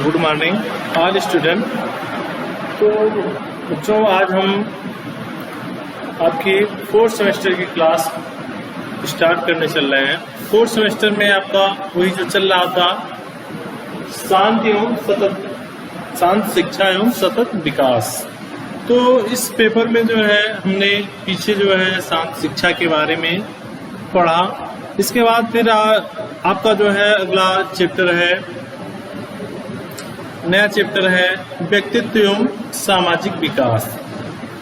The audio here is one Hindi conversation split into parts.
Good morning all student. तो बच्चों, आज हम आपकी फोर्थ सेमेस्टर की क्लास स्टार्ट करने चल रहे हैं। फोर्थ सेमेस्टर में आपका वही जो चल रहा था, शांत शिक्षा एवं सतत विकास। तो इस पेपर में जो है हमने पीछे जो है शांत शिक्षा के बारे में पढ़ा। इसके बाद फिर आपका जो है अगला चैप्टर है, नया चैप्टर है व्यक्तित्व एवं सामाजिक विकास।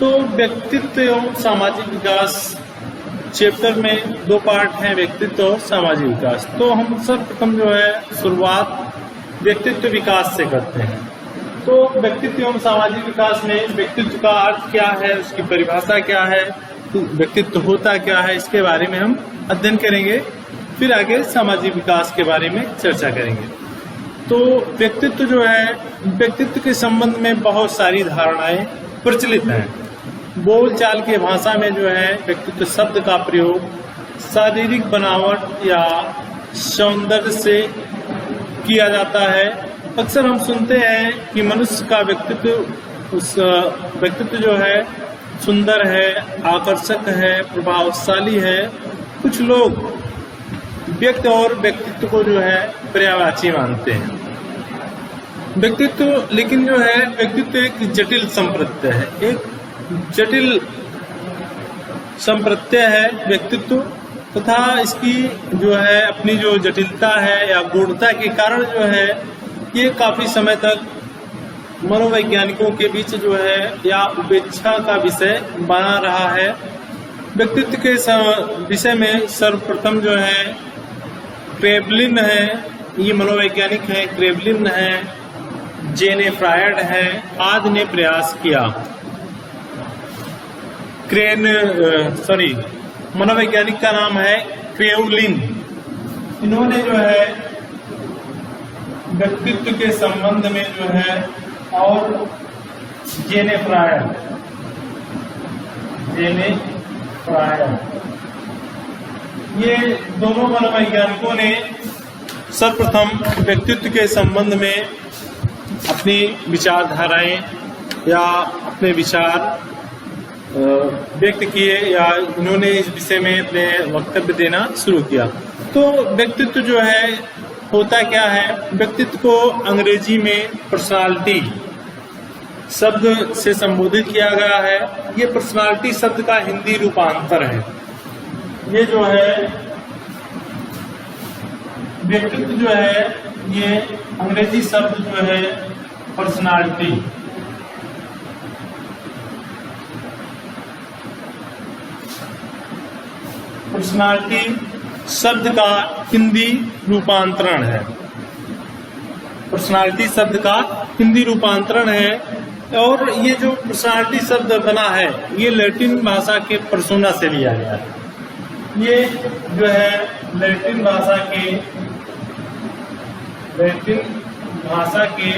तो व्यक्तित्व एवं सामाजिक विकास चैप्टर में दो पार्ट हैं, व्यक्तित्व और सामाजिक विकास। तो हम सर्वप्रथम जो है शुरुआत व्यक्तित्व विकास से करते हैं। तो व्यक्तित्व एवं सामाजिक विकास में व्यक्तित्व का अर्थ क्या है, उसकी परिभाषा क्या है, तो व्यक्तित्व होता क्या है, इसके बारे में हम अध्ययन करेंगे। फिर आगे सामाजिक विकास के बारे में चर्चा करेंगे। तो व्यक्तित्व जो है, व्यक्तित्व के संबंध में बहुत सारी धारणाएं प्रचलित हैं। बोलचाल की भाषा में जो है व्यक्तित्व शब्द का प्रयोग शारीरिक बनावट या सौंदर्य से किया जाता है। अक्सर हम सुनते हैं कि मनुष्य का व्यक्तित्व जो है सुंदर है, आकर्षक है, प्रभावशाली है। कुछ लोग व्यक्ति और व्यक्तित्व को जो है पर्यायवाची मानते हैं। व्यक्तित्व लेकिन जो है व्यक्तित्व एक जटिल संप्रत्यय है, एक जटिल संप्रत्यय है व्यक्तित्व, तथा इसकी जो है अपनी जो जटिलता है या गूढ़ता के कारण जो है ये काफी समय तक मनोवैज्ञानिकों के बीच जो है या उपेक्षा का विषय बना रहा है। व्यक्तित्व के विषय में सर्वप्रथम जो है क्रेवलिन है, ये मनोवैज्ञानिक है, क्रेवलिन है, जेने फ्रायड है, आदि ने प्रयास किया। मनोवैज्ञानिक का नाम है क्रेवलिन। इन्होंने जो है व्यक्तित्व के संबंध में जो है, और जेने फ्रायड ये दोनों मनोवैज्ञानिकों ने सर्वप्रथम व्यक्तित्व के संबंध में अपनी विचारधाराएं या अपने विचार व्यक्त किए, या इन्होंने इस विषय में अपने वक्तव्य देना शुरू किया। तो व्यक्तित्व जो है होता क्या है, व्यक्तित्व को अंग्रेजी में पर्सनालिटी शब्द से संबोधित किया गया है। ये पर्सनालिटी शब्द का हिंदी रूपांतर है। ये जो है व्यक्तित्व जो है, ये अंग्रेजी शब्द जो है पर्सनालिटी, शब्द का हिंदी रूपांतरण है। पर्सनालिटी शब्द का हिंदी रूपांतरण है। और ये जो पर्सनालिटी शब्द बना है ये लैटिन भाषा के पर्सोना से लिया गया है। ये जो है लैटिन भाषा के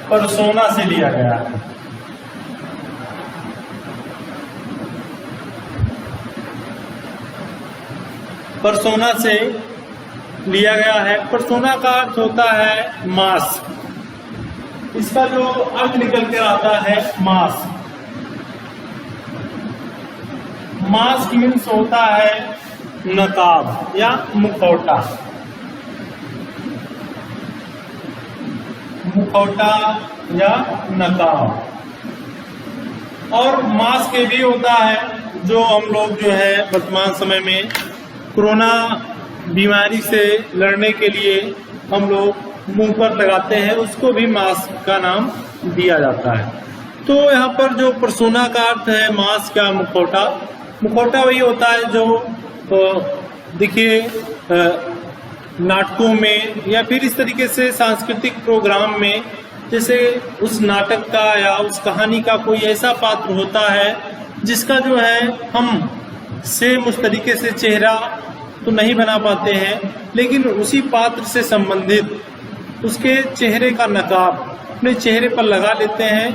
पर्सोना से लिया गया है। पर्सोना से लिया गया है। पर्सोना का अर्थ होता है मास्क। इसका जो अर्थ निकल कर आता है मास्क। मास्क मीन्स होता है नकाब या मुखौटा या नकाब। और मास्क ये भी होता है जो हम लोग जो है वर्तमान समय में कोरोना बीमारी से लड़ने के लिए हम लोग मुंह पर लगाते हैं, उसको भी मास्क का नाम दिया जाता है। तो यहाँ पर जो पर्सोना का अर्थ है मास्क का मुखौटा वही होता है जो देखिए नाटकों में या फिर इस तरीके से सांस्कृतिक प्रोग्राम में, जैसे उस नाटक का या उस कहानी का कोई ऐसा पात्र होता है जिसका जो है हम सेम उस तरीके से चेहरा तो नहीं बना पाते हैं, लेकिन उसी पात्र से संबंधित उसके चेहरे का नकाब अपने चेहरे पर लगा लेते हैं।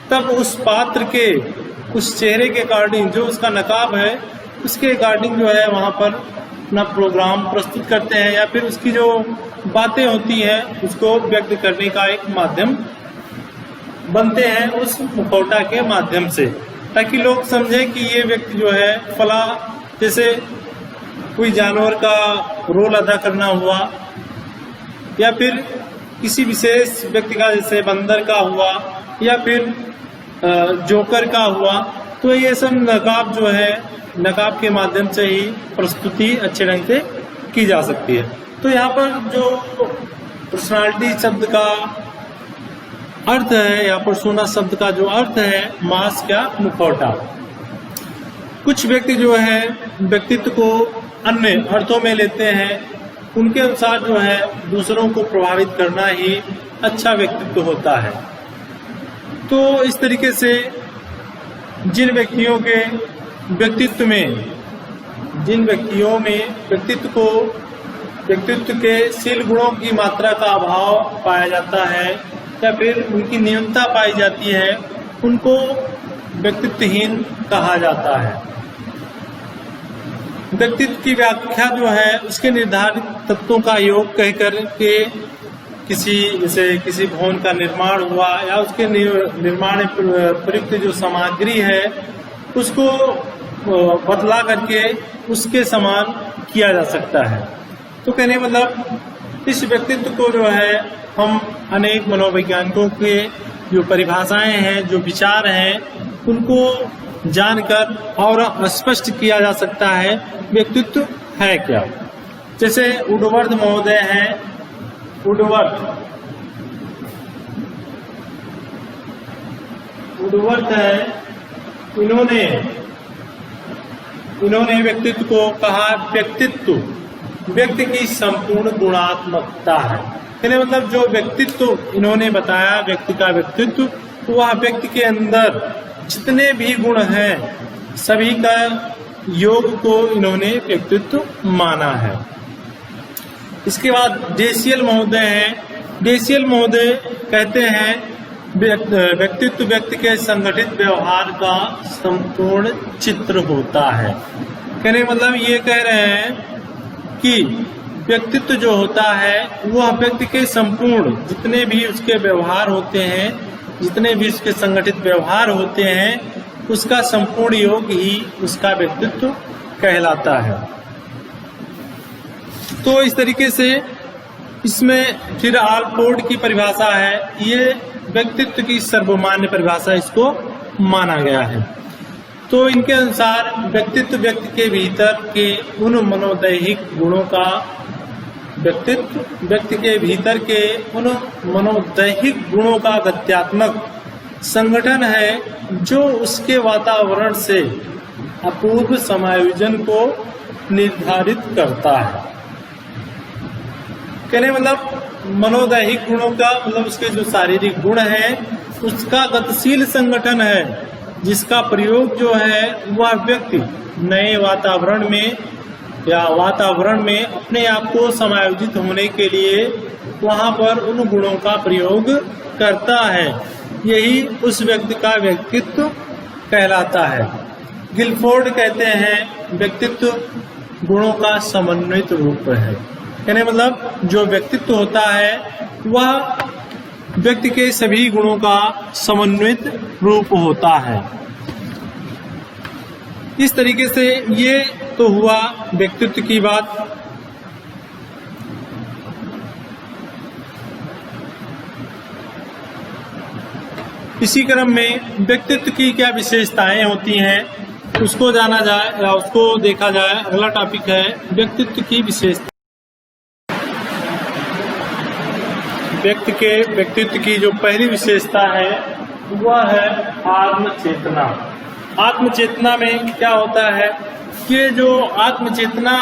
तब उस पात्र के उस चेहरे के अकॉर्डिंग जो उसका नकाब है उसके अकॉर्डिंग जो है वहाँ पर अपना प्रोग्राम प्रस्तुत करते हैं या फिर उसकी जो बातें होती हैं उसको व्यक्त करने का एक माध्यम बनते हैं उस मुखौटा के माध्यम से, ताकि लोग समझें कि ये व्यक्ति जो है फला, जैसे कोई जानवर का रोल अदा करना हुआ या फिर किसी विशेष व्यक्ति का, जैसे बंदर का हुआ या फिर जोकर का हुआ, तो ये सब नकाब जो है, नकाब के माध्यम से ही प्रस्तुति अच्छे ढंग से की जा सकती है। तो यहाँ पर जो पर्सनालिटी शब्द का अर्थ है, यहाँ पर सोना शब्द का जो अर्थ है, मास्क या मुखौटा। कुछ व्यक्ति जो है व्यक्तित्व को अन्य अर्थों में लेते हैं, उनके अनुसार जो है दूसरों को प्रभावित करना ही अच्छा व्यक्तित्व होता है। तो इस तरीके से जिन व्यक्तियों के व्यक्तित्व के शील गुणों की मात्रा का अभाव पाया जाता है या फिर उनकी न्यूनता पाई जाती है, उनको व्यक्तित्वहीन कहा जाता है। व्यक्तित्व की व्याख्या जो है उसके निर्धारित तत्वों का योग कहकर के किसी भवन का निर्माण हुआ या उसके निर्माण में प्रयुक्त जो सामग्री है उसको बदला करके उसके समान किया जा सकता है। तो कहने मतलब इस व्यक्तित्व को जो है हम अनेक मनोवैज्ञानिकों के जो परिभाषाएं हैं, जो विचार हैं, उनको जानकर और स्पष्ट किया जा सकता है व्यक्तित्व है क्या। जैसे वुडवर्थ महोदय हैं, वुडवर्थ है, इन्होंने व्यक्तित्व को कहा व्यक्तित्व व्यक्ति की संपूर्ण गुणात्मकता है। यानी मतलब जो व्यक्तित्व इन्होंने बताया, व्यक्ति का व्यक्तित्व, वह व्यक्ति के अंदर जितने भी गुण हैं सभी का योग को इन्होंने व्यक्तित्व माना है। इसके बाद डेसियल महोदय हैं। डेसियल महोदय कहते हैं व्यक्तित्व व्यक्ति के संगठित व्यवहार का संपूर्ण चित्र होता है। कहने मतलब ये कह रहे हैं कि व्यक्तित्व जो होता है वह व्यक्ति के संपूर्ण जितने भी उसके व्यवहार होते हैं, जितने भी उसके संगठित व्यवहार होते हैं, उसका संपूर्ण योग ही उसका व्यक्तित्व कहलाता है। तो इस तरीके से इसमें फिर आलपोर्ट की परिभाषा है, ये व्यक्तित्व की सर्वमान्य परिभाषा इसको माना गया है। तो इनके अनुसार व्यक्तित्व व्यक्ति के भीतर के उन मनोदैहिक गुणों का, व्यक्तित्व व्यक्ति के भीतर के उन मनोदैहिक गुणों का गत्यात्मक संगठन है जो उसके वातावरण से अपूर्व समायोजन को निर्धारित करता है। कहने मतलब मनोदैहिक गुणों का मतलब उसके जो शारीरिक गुण है उसका गतिशील संगठन है, जिसका प्रयोग जो है वह व्यक्ति नए वातावरण में या वातावरण में अपने आप को समायोजित होने के लिए वहां पर उन गुणों का प्रयोग करता है। यही उस व्यक्ति का व्यक्तित्व कहलाता है। गिलफोर्ड कहते हैं व्यक्तित्व गुणों का समन्वित रूप है। यानी मतलब जो व्यक्तित्व होता है वह व्यक्ति के सभी गुणों का समन्वित रूप होता है। इस तरीके से ये तो हुआ व्यक्तित्व की बात। इसी क्रम में व्यक्तित्व की क्या विशेषताएं होती हैं उसको जाना जाए या उसको देखा जाए। अगला टॉपिक है व्यक्तित्व की विशेषता। व्यक्तित्व की जो पहली विशेषता है वह है आत्मचेतना। आत्मचेतना में क्या होता है कि जो आत्मचेतना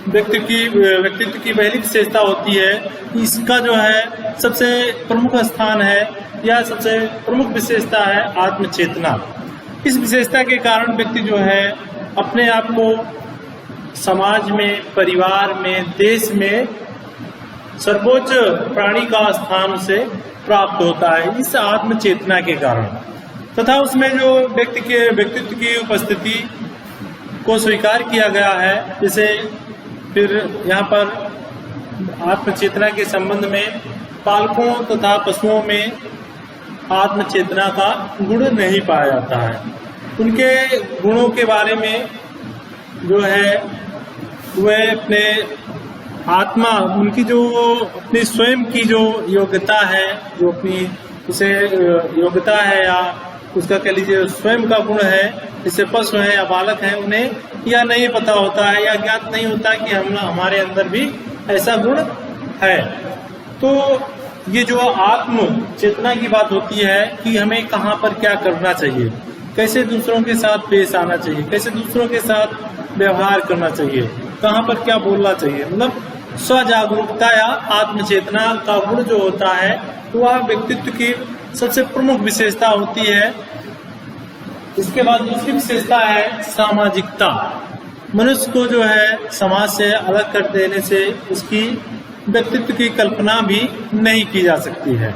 व्यक्तित्व की पहली विशेषता होती है, इसका जो है सबसे प्रमुख स्थान है या सबसे प्रमुख विशेषता है आत्मचेतना। इस विशेषता के कारण व्यक्ति जो है अपने आप को समाज में, परिवार में, देश में सर्वोच्च प्राणी का स्थान उसे प्राप्त होता है इस आत्मचेतना के कारण। तथा उसमें जो व्यक्ति के व्यक्तित्व की उपस्थिति को स्वीकार किया गया है, जैसे फिर यहाँ पर आत्मचेतना के संबंध में पालकों तथा पशुओं में आत्मचेतना का गुण नहीं पाया जाता है। उनके गुणों के बारे में जो है वह अपने आत्मा, उनकी जो अपनी स्वयं की जो योग्यता है, जो अपनी उसे योग्यता है या उसका कह लीजिए स्वयं का गुण है, जैसे पशु है या बालक है, उन्हें यह नहीं पता होता है या ज्ञात नहीं होता कि हमारे अंदर भी ऐसा गुण है। तो ये जो आत्म चेतना की बात होती है कि हमें कहाँ पर क्या करना चाहिए, कैसे दूसरों के साथ पेश आना चाहिए, कैसे दूसरों के साथ व्यवहार करना चाहिए, कहाँ पर क्या बोलना चाहिए, मतलब स्वजागरूकता या आत्मचेतना का गुण जो होता है वह व्यक्तित्व की सबसे प्रमुख विशेषता होती है। इसके बाद दूसरी विशेषता है सामाजिकता। मनुष्य को जो है समाज से अलग कर देने से उसकी व्यक्तित्व की कल्पना भी नहीं की जा सकती है।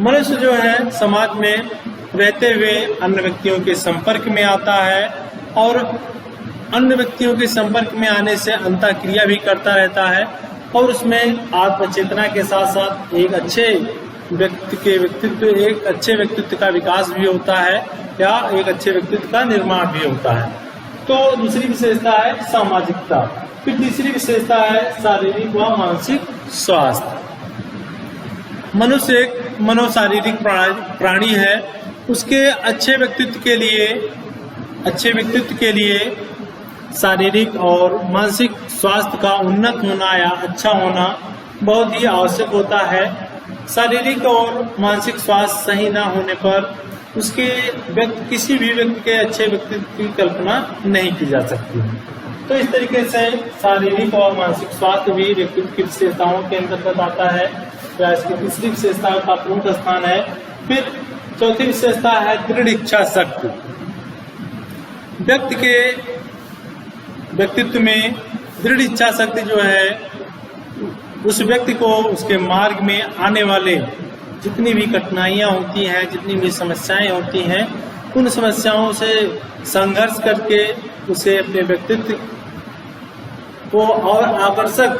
मनुष्य जो है समाज में रहते हुए अन्य व्यक्तियों के संपर्क में आता है और अन्य व्यक्तियों के संपर्क में आने से अंतःक्रिया भी करता रहता है और उसमें आत्मचेतना के साथ साथ एक अच्छे व्यक्तित्व का विकास भी होता है या एक अच्छे व्यक्तित्व का निर्माण भी होता है। तो दूसरी विशेषता है सामाजिकता। फिर तीसरी विशेषता है शारीरिक व मानसिक स्वास्थ्य। मनुष्य एक मनोशारीरिक प्राणी है। उसके अच्छे व्यक्तित्व के लिए शारीरिक और मानसिक स्वास्थ्य का उन्नत होना या अच्छा होना बहुत ही आवश्यक होता है। शारीरिक और मानसिक स्वास्थ्य सही ना होने पर उसके किसी भी व्यक्ति के अच्छे व्यक्तित्व की कल्पना नहीं की जा सकती। तो इस तरीके से शारीरिक और मानसिक स्वास्थ्य भी व्यक्तित्व की विशेषताओं के अंतर्गत आता है या इसकी तीसरी विशेषता का प्रमुख स्थान है। फिर चौथी विशेषता है दृढ़ इच्छा शक्ति। व्यक्ति के व्यक्तित्व में दृढ़ इच्छा शक्ति जो है उस व्यक्ति को उसके मार्ग में आने वाले जितनी भी कठिनाइयां होती हैं, जितनी भी समस्याएं होती हैं, उन समस्याओं से संघर्ष करके उसे अपने व्यक्तित्व को और आकर्षक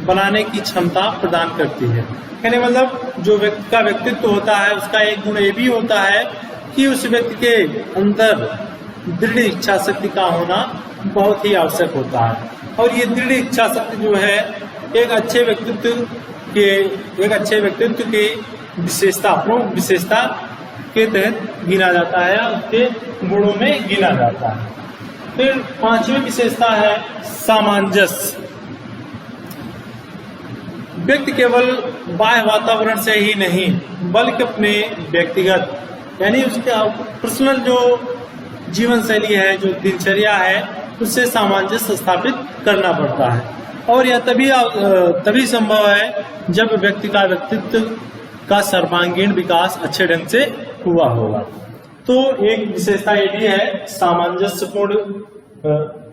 बनाने की क्षमता प्रदान करती है। कहने मतलब जो व्यक्ति का व्यक्तित्व होता है उसका एक गुण ये भी होता है कि उस व्यक्ति के अंदर दृढ़ इच्छा शक्ति का होना बहुत ही आवश्यक होता है। और ये दृढ़ इच्छा शक्ति जो है एक अच्छे व्यक्तित्व की विशेषता, प्रमुख विशेषता के तहत गिना जाता है, उसके गुणों में गिना जाता है। फिर पांचवी विशेषता है सामंजस्य। व्यक्ति केवल बाह्य वातावरण से ही नहीं बल्कि अपने व्यक्तिगत यानी उसके पर्सनल जो जीवन शैली है, जो दिनचर्या है, उससे सामंजस्य स्थापित करना पड़ता है। और यह तभी संभव है जब व्यक्ति का व्यक्तित्व का सर्वांगीण विकास अच्छे ढंग से हुआ होगा। तो एक विशेषता ये भी है सामंजस्यपूर्ण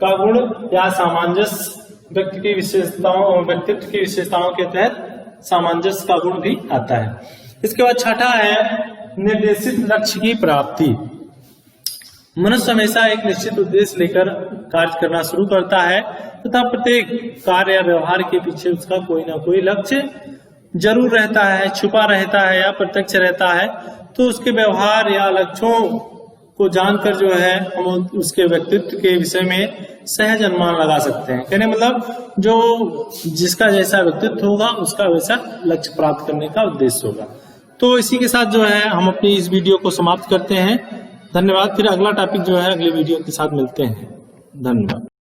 का गुण या सामंजस्य व्यक्तित्व की विशेषताओं के तहत सामंजस्य का गुण भी आता है। इसके बाद छठा है निर्देशित लक्ष्य की प्राप्ति। मनुष्य हमेशा एक निश्चित उद्देश्य लेकर कार्य करना शुरू करता है तथा प्रत्येक कार्य या व्यवहार के पीछे उसका कोई ना कोई लक्ष्य जरूर रहता है, छुपा रहता है या प्रत्यक्ष रहता है। तो उसके व्यवहार या लक्ष्यों को जानकर जो है हम उसके व्यक्तित्व के विषय में सहज अनुमान लगा सकते हैं। कहने मतलब जो जिसका जैसा व्यक्तित्व होगा उसका वैसा लक्ष्य प्राप्त करने का उद्देश्य होगा। तो इसी के साथ जो है हम अपनी इस वीडियो को समाप्त करते हैं। धन्यवाद। फिर अगला टॉपिक जो है अगले वीडियो के साथ मिलते हैं। धन्यवाद।